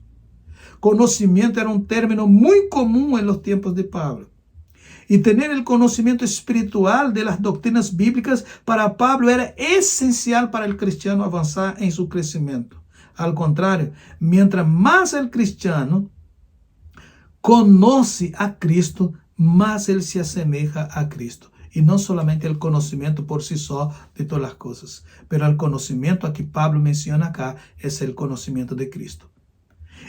Conocimiento era un término muy común en los tiempos de Pablo. Y tener el conocimiento espiritual de las doctrinas bíblicas para Pablo era esencial para el cristiano avanzar en su crecimiento. Al contrario, mientras más el cristiano conoce a Cristo, más él se asemeja a Cristo. Y no solamente el conocimiento por sí solo de todas las cosas, pero el conocimiento a que Pablo menciona acá es el conocimiento de Cristo.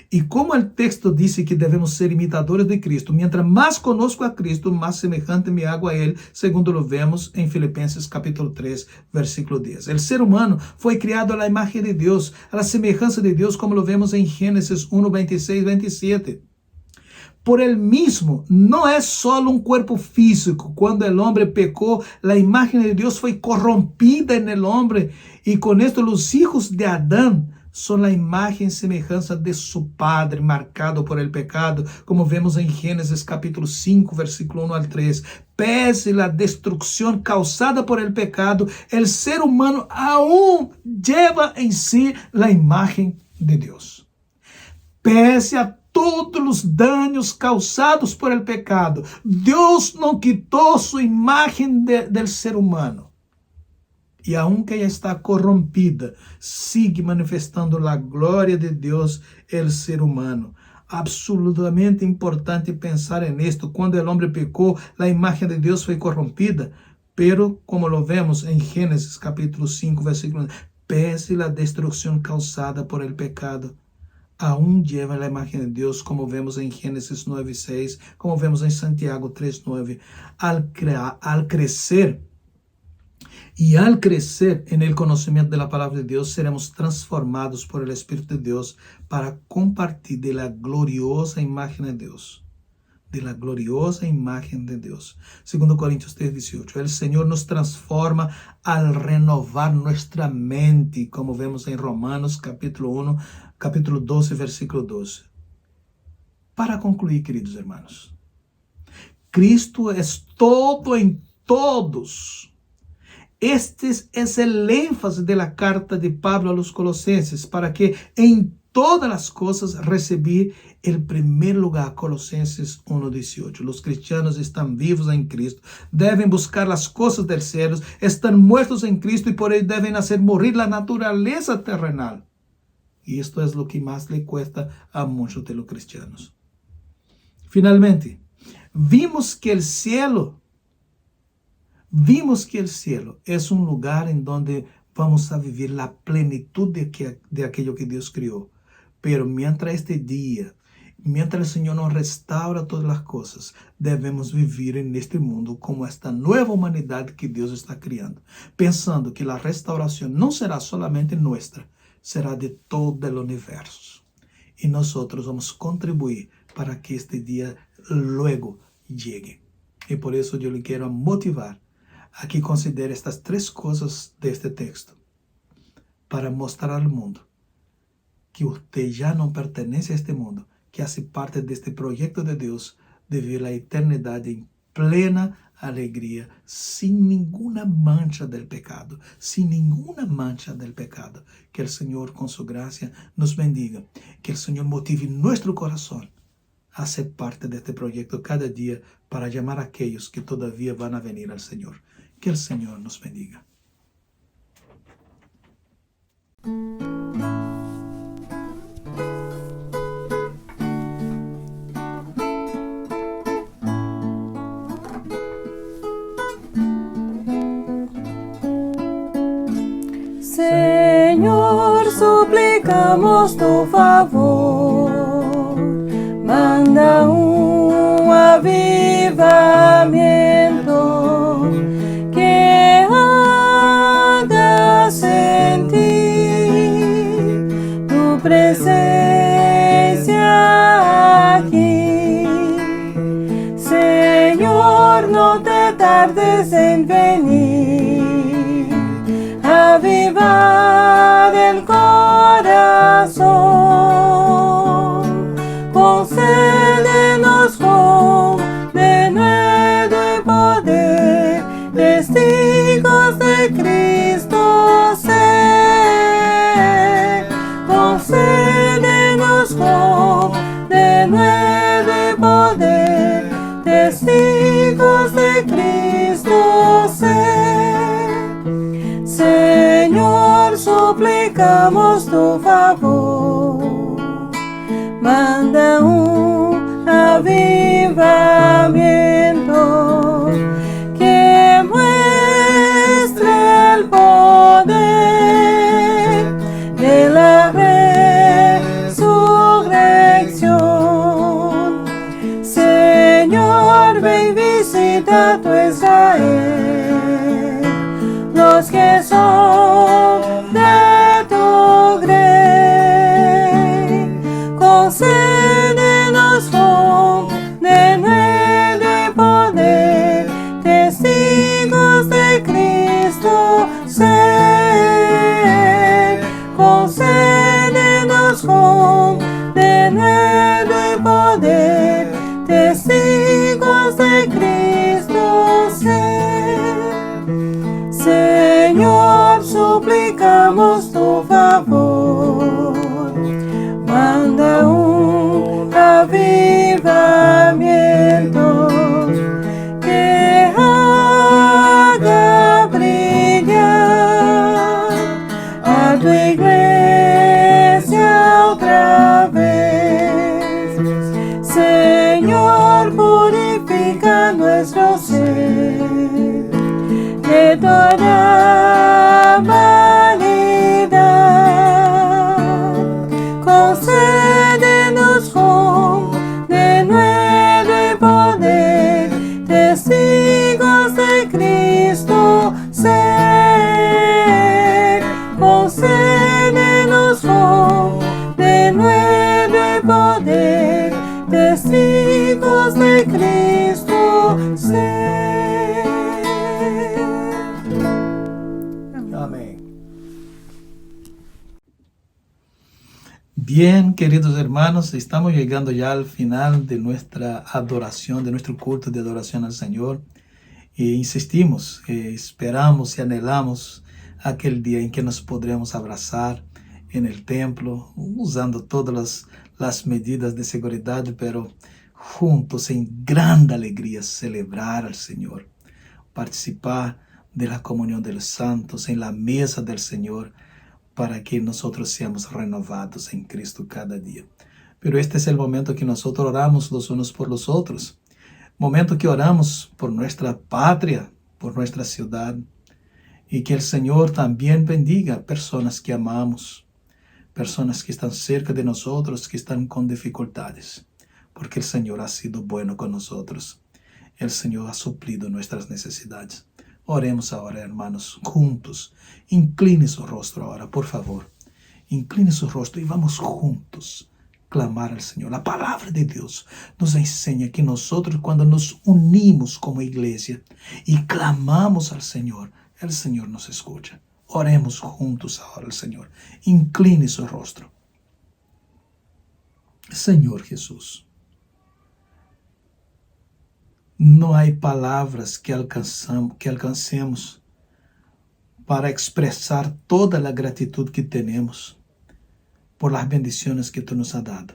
Y como el texto dice que debemos ser imitadores de Cristo, mientras más conozco a Cristo, más semejante me hago a Él, segundo lo vemos en Filipenses capítulo 3, versículo 10. El ser humano fue creado a la imagen de Dios, a la semejanza de Dios, como lo vemos en Génesis 1, 26, 27. Por él mismo, no es solo un cuerpo físico. Cuando el hombre pecó, la imagen de Dios fue corrompida en el hombre. Y con esto los hijos de Adán son la imagen y semejanza de su padre, marcado por el pecado, como vemos en Génesis capítulo 5, versículo 1 al 3. Pese a la destrucción causada por el pecado, el ser humano aún lleva en sí la imagen de Dios. Pese a todos los daños causados por el pecado, Dios no quitó su imagen del ser humano. Y aunque ella está corrompida, sigue manifestando la gloria de Dios el ser humano. Absolutamente importante pensar en esto. Cuando el hombre pecó, la imagen de Dios fue corrompida. Pero, como lo vemos en Génesis capítulo 5, versículo 1, pese a la destrucción causada por el pecado, aún lleva la imagen de Dios, como vemos en Génesis 9, 6, como vemos en Santiago 3, 9. Al crecer en el conocimiento de la palabra de Dios, seremos transformados por el Espíritu de Dios para compartir de la gloriosa imagen de Dios. De la gloriosa imagen de Dios. 2 Corintios 3, 18. El Señor nos transforma al renovar nuestra mente, como vemos en Romanos capítulo 1, capítulo 12, versículo 12. Para concluir, queridos hermanos, Cristo es todo en todos. Este es el énfasis de la carta de Pablo a los Colosenses, para que en todas las cosas recibí el primer lugar. Colosenses 1:18. Los cristianos están vivos en Cristo, deben buscar las cosas del cielo, están muertos en Cristo y por ello deben hacer morir la naturaleza terrenal. Y esto es lo que más le cuesta a muchos de los cristianos. Finalmente, vimos que el cielo es un lugar en donde vamos a vivir la plenitud de aquello que Dios crió. Pero mientras este día, mientras el Señor nos restaura todas las cosas, debemos vivir en este mundo como esta nueva humanidad que Dios está creando, pensando que la restauración no será solamente nuestra, será de todo el universo. Y nosotros vamos a contribuir para que este día luego llegue. Y por eso yo le quiero motivar a que considere estas 3 cosas de este texto para mostrar al mundo que usted ya no pertenece a este mundo, que hace parte de este proyecto de Dios de vivir la eternidad en plena alegría, sin ninguna mancha del pecado, sin ninguna mancha del pecado. Que el Señor con su gracia nos bendiga, que el Señor motive nuestro corazón a ser parte de este proyecto cada día para llamar a aquellos que todavía van a venir al Señor. Que el Señor nos bendiga. Señor, suplicamos tu favor, manda un avivamiento que haga sentir tu presencia aquí. Señor, no te tardes en venir, avivar el corazón, concédenos con denuedo y poder, testigos de Cristo ser. Concédenos con denuedo y poder, testigos de Cristo ser. Señor, suplicamos tu favor, manda un avivamiento que muestre el poder de la resurrección. Señor, ven, visita tu Israel, los que son de tu grey. Concédenos con denuedo y poder, testigos de Cristo ser. Concédenos con denuedo y poder, testigos de Cristo ser. Señor, suplicamos tu favor, manda un avivamiento que haga brillar a tu iglesia otra vez. Señor, purifica nuestro ser de toda vanidad. Concédenos con denuedo y poder, testigos de Cristo ser. Concédenos con denuedo y poder, testigos de Cristo ser. Amén. Bien, queridos hermanos, estamos llegando ya al final de nuestra adoración, de nuestro culto de adoración al Señor. E insistimos, esperamos y anhelamos aquel día en que nos podremos abrazar en el templo, usando todas las medidas de seguridad, pero juntos en grande alegría celebrar al Señor, participar de la comunión de los santos en la mesa del Señor, para que nosotros seamos renovados en Cristo cada día. Pero este es el momento que nosotros oramos los unos por los otros, momento que oramos por nuestra patria, por nuestra ciudad, y que el Señor también bendiga personas que amamos, personas que están cerca de nosotros, que están con dificultades, porque el Señor ha sido bueno con nosotros. El Señor ha suplido nuestras necesidades. Oremos ahora, hermanos, juntos. Incline su rostro ahora, por favor. Incline su rostro y vamos juntos a clamar al Señor. La palabra de Dios nos enseña que nosotros, cuando nos unimos como iglesia y clamamos al Señor, el Señor nos escucha. Oremos juntos ahora al Señor. Incline su rostro. Señor Jesús, no hay palabras que alcancemos para expresar toda la gratitud que tenemos por las bendiciones que tú nos has dado.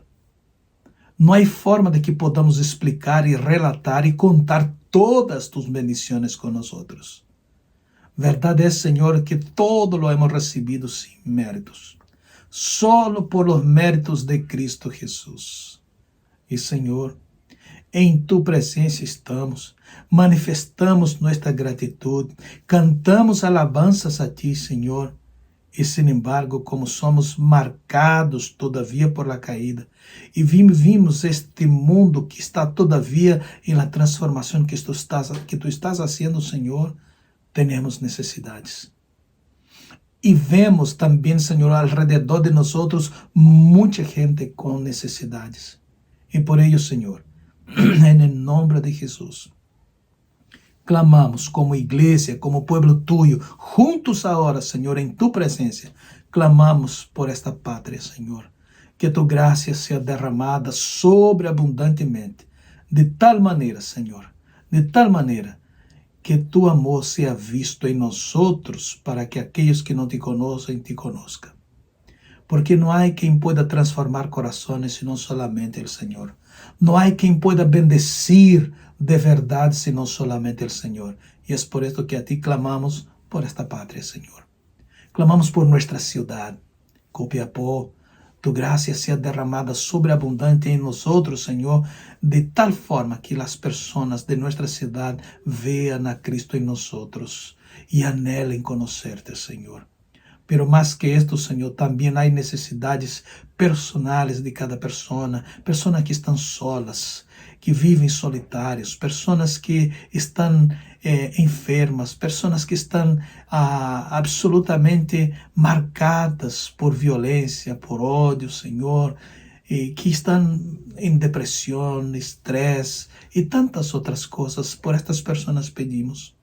No hay forma de que podamos explicar y relatar y contar todas tus bendiciones con nosotros. Verdad es, Señor, que todo lo hemos recibido sin méritos, solo por los méritos de Cristo Jesús. Y, Señor, en tu presencia estamos, manifestamos nuestra gratitud, cantamos alabanzas a ti, Señor. E, sin embargo, como somos marcados todavia por la caída e vimos este mundo que está todavia em la transformação que tu estás haciendo, Senhor, temos necessidades. E vemos também, Senhor, alrededor de nós muita gente com necessidades. E por ello, Senhor, em nome de Jesus, clamamos como igreja, como pueblo tuyo, juntos agora, Senhor, em tu presença, clamamos por esta pátria, Senhor, que tu graça seja derramada sobreabundantemente, de tal maneira, Senhor, de tal maneira, que tu amor seja visto em nós para que aqueles que não te conhecem te conozcan. Porque não há quem pueda transformar corações senão solamente o Senhor. Não há quem pueda bendecir de verdade senão solamente o Senhor. E é por isso que a ti clamamos por esta pátria, Senhor. Clamamos por nuestra ciudad, Copiapó. Tu graça seja derramada sobreabundante em nós, Senhor, de tal forma que as pessoas de nossa cidade vejam a Cristo em nós e anelem conhecer-te, Senhor. Pero mais que esto, Senhor, também há necessidades personais de cada pessoa, pessoas que estão solas, que vivem solitários, pessoas que estão enfermas, pessoas que estão absolutamente marcadas por violência, por ódio, Senhor, e que estão em depressão, estresse e tantas outras coisas. Por estas pessoas pedimos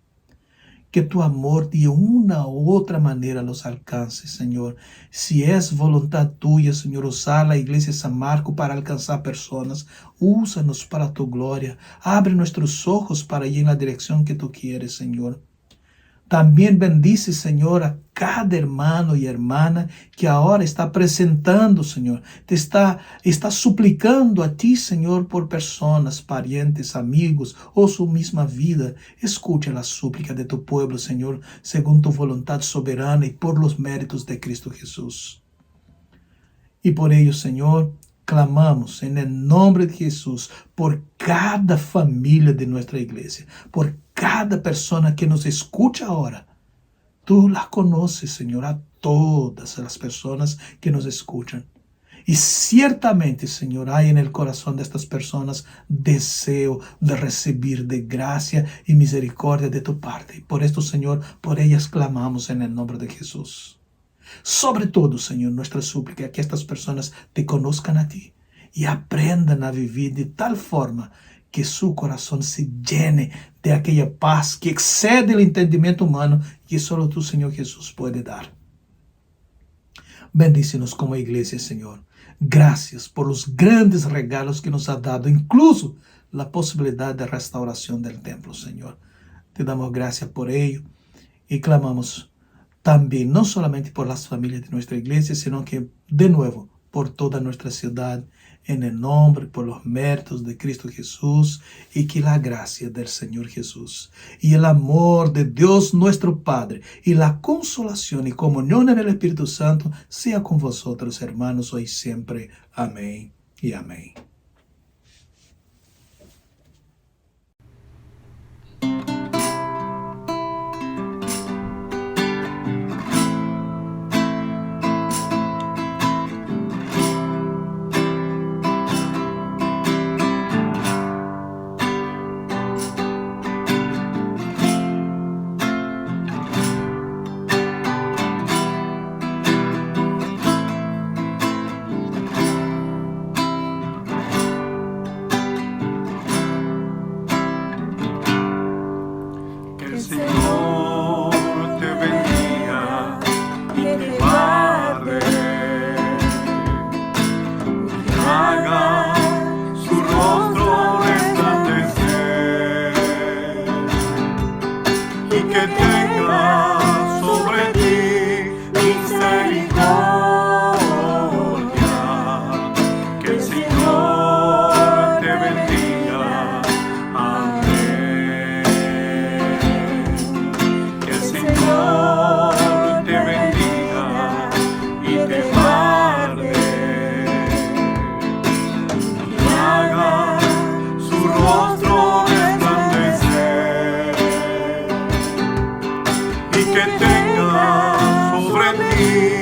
que tu amor de uma ou outra maneira los alcance, Senhor. Se é vontade tuya, Senhor, usar a Igreja San Marco para alcançar pessoas, úsanos para tu glória. Abre nossos olhos para ir na direção que tu quieres, Senhor. Também bendice, Senhor, a cada hermano e hermana que agora está apresentando, Senhor. Te está suplicando a ti, Senhor, por pessoas, parientes, amigos ou sua mesma vida. Escucha a súplica de tu pueblo, Senhor, segundo tu vontade soberana e por los méritos de Cristo Jesus. E por ello, Senhor, clamamos em nome de Jesus por cada família de nossa igreja, por cada pessoa que nos escucha agora. Tu la conoces, Senhor, a todas as pessoas que nos escuchan. E certamente, Senhor, há en el corazón de estas pessoas desejo de receber de graça e misericórdia de tu parte. E por esto, Senhor, por ellas clamamos en el nombre de Jesus. Sobre todo, Senhor, nossa súplica é que estas pessoas te conozcan a ti e aprendam a viver de tal forma que su coração se llene de aquela paz que excede o entendimento humano que solo tu, Senhor Jesus, pode dar. Bendícenos como igreja, Senhor. Graças por os grandes regalos que nos ha dado, incluso a possibilidade de restauração do templo, Senhor. Te damos graça por ello e clamamos también, no solamente por las familias de nuestra iglesia, sino que de nuevo por toda nuestra ciudad, en el nombre, por los méritos de Cristo Jesús, y que la gracia del Señor Jesús y el amor de Dios nuestro Padre y la consolación y comunión en el Espíritu Santo sea con vosotros, hermanos, hoy y siempre. Amén y amén. y que tenga sobre ti